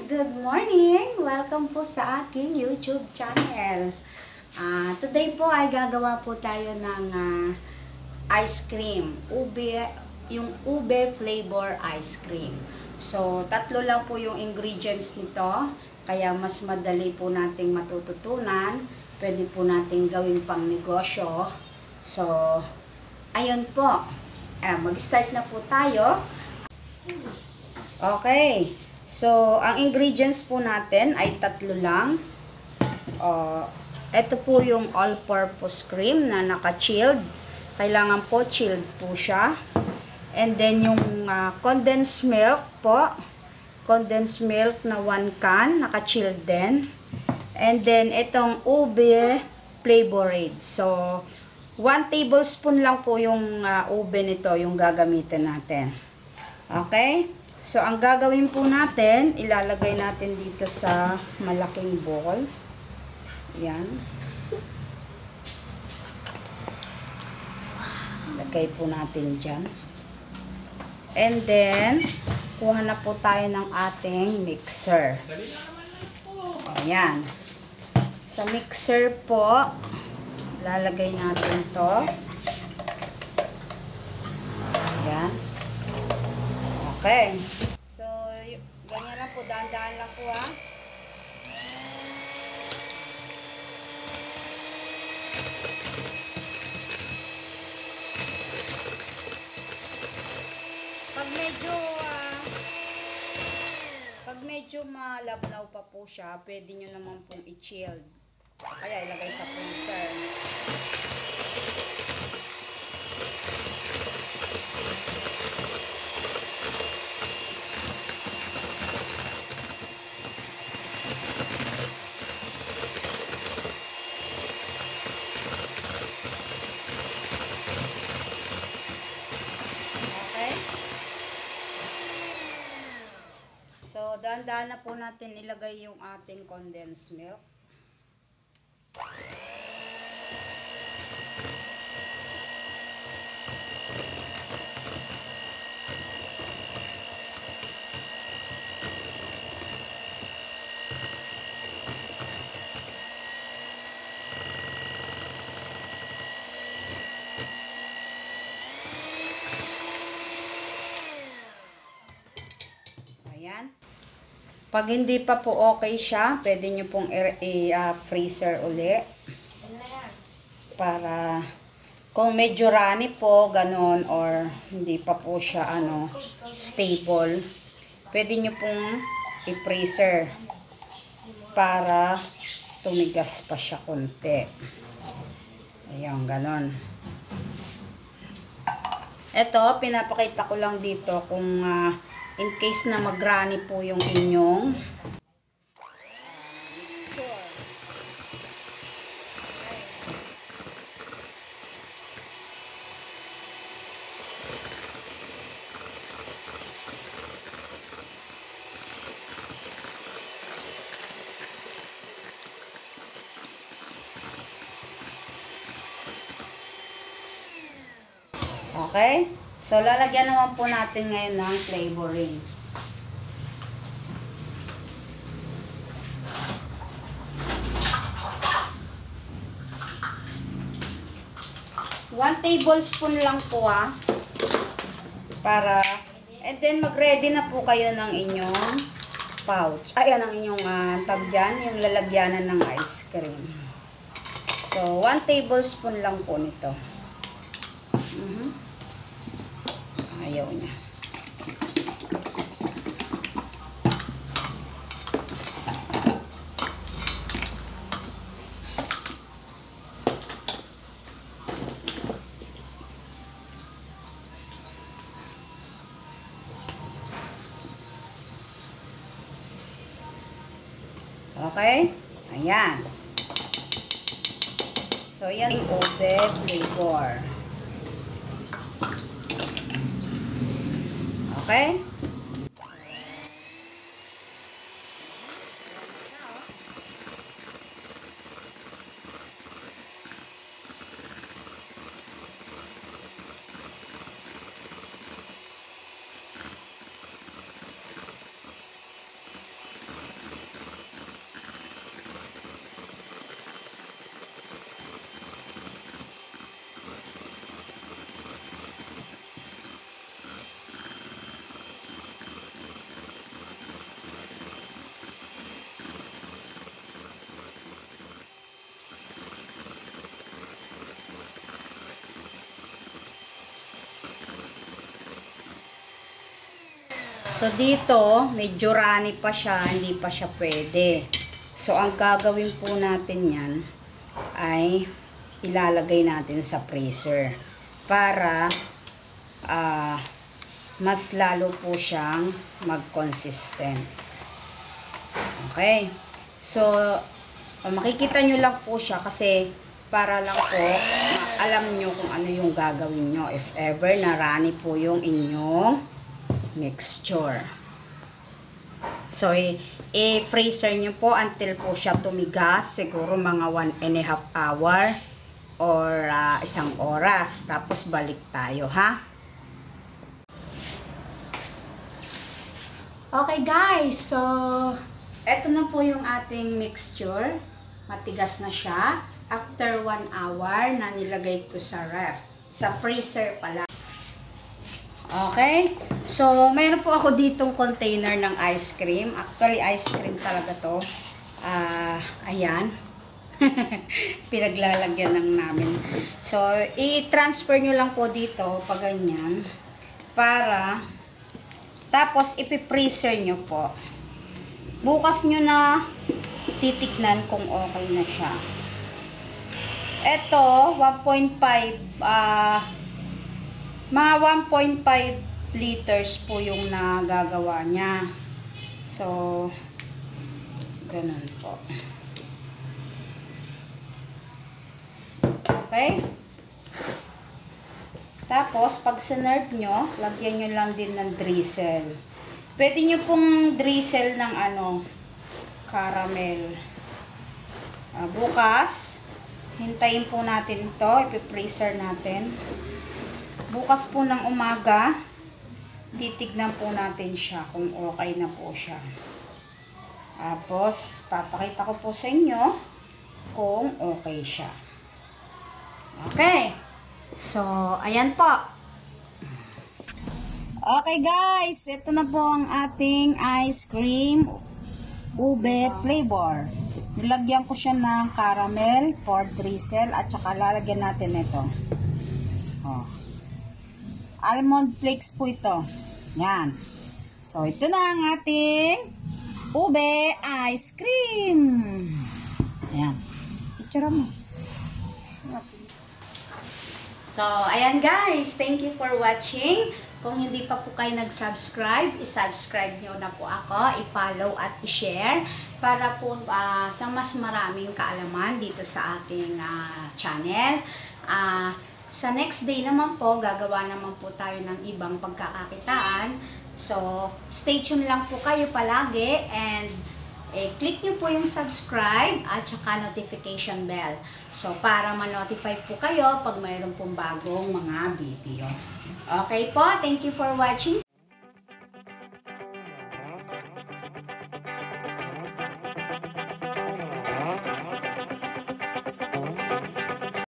Good morning! Welcome po sa aking YouTube channel. Today po ay gagawa po tayo ng ice cream. Yung ube flavor ice cream. So, tatlo lang po yung ingredients nito. Kaya mas madali po nating matututunan. Pwede po nating gawing pang negosyo. So, ayun po. Mag-start na po tayo. Okay. So, ang ingredients po natin ay tatlo lang. Ito po yung all-purpose cream na naka-chilled. Kailangan po chilled po siya. And then yung condensed milk po. Condensed milk na 1 can, naka-chilled din. And then itong ube FLAVORADE. So, 1 tablespoon lang po yung ube nito, yung gagamitin natin. Okay? So, ang gagawin po natin, ilalagay natin dito sa malaking bowl. Yan. Lagay po natin dyan. And then, kuha na po tayo ng ating mixer. Ayan. Sa mixer po, lalagay natin to. Ayan. Okay. So, ganyan lang po. Dahan-dahan lang po ha. Pag medyo malabnaw pa po siya, pwede nyo naman pong i-chilled. Kaya ilagay sa freezer. So, dahan-dahan na po natin ilagay yung ating condensed milk. Ayan. Pag hindi pa po okay siya, pwede nyo pong i-freezer uli. Para kung medyo runny po, ganun, or hindi pa po siya stable, pwede nyo pong i-freezer para tumigas pa siya konti. Ayan, ganun. Ito, pinapakita ko lang dito kung in case na mag-runny po yung inyong mixture. Okay? So, lalagyan naman po natin ngayon ng flavorings. One tablespoon lang po para, and then mag-ready na po kayo ng inyong pouch. Ayan ang inyong tag dyan, yung lalagyanan ng ice cream. So, 1 tablespoon lang po nito. Ayaw niya. Okay? Ayan. So, yan yung ube flavor. Okay? So, dito, medyo runny pa siya, hindi pa siya pwede. So, ang gagawin po natin yan ay ilalagay natin sa freezer para mas lalo po siyang mag-consistent. Okay. So, makikita nyo lang po siya kasi para lang po alam nyo kung ano yung gagawin nyo if ever na runny po yung inyong mixture. So, i-freezer nyo po until po siya tumigas, siguro mga 1.5 hour or 1 oras. Tapos balik tayo, ha? Okay guys, so eto na po yung ating mixture. Matigas na siya. After 1 hour na nilagay ko sa ref. Sa freezer pala. Okay. So, mayroon po ako ditong container ng ice cream. Actually, ice cream talaga to. Ayan. Pinaglalagyan lang namin. So, i-transfer nyo lang po dito pag ganyan. Para, tapos ipi-freezer nyo po. Bukas nyo na titignan kung okay na siya. Ito, 1.5 mga 1.5 liters po yung nagagawa niya. So, ganun po. Okay? Tapos, pag sinerve nyo, lagyan nyo lang din ng drizzle. Pwede nyo pong drizzle ng caramel. Bukas, hintayin po natin ito. Ipi-freezer natin. Bukas po ng umaga, titignan po natin siya kung okay na po siya. Tapos, papakita ko po sa inyo kung okay siya. Okay. So, ayan po. Okay guys, ito na po ang ating ice cream ube flavor. Nilagyan ko siya ng caramel for drizzle at saka lalagyan natin ito. Almond flakes po ito. Yan. So, ito na ang ating ube ice cream. Ayan. Picture mo. So, ayan guys. Thank you for watching. Kung hindi pa po kayo nag-subscribe, i-subscribe nyo na po ako, i-follow at i-share para po sa mas maraming kaalaman dito sa ating channel. Sa next day naman po, gagawa naman po tayo ng ibang pagkakakitaan. So, stay tuned lang po kayo palagi and click nyo po yung subscribe at saka notification bell. So, para ma-notify po kayo pag mayroon pong bagong mga video. Okay po, thank you for watching.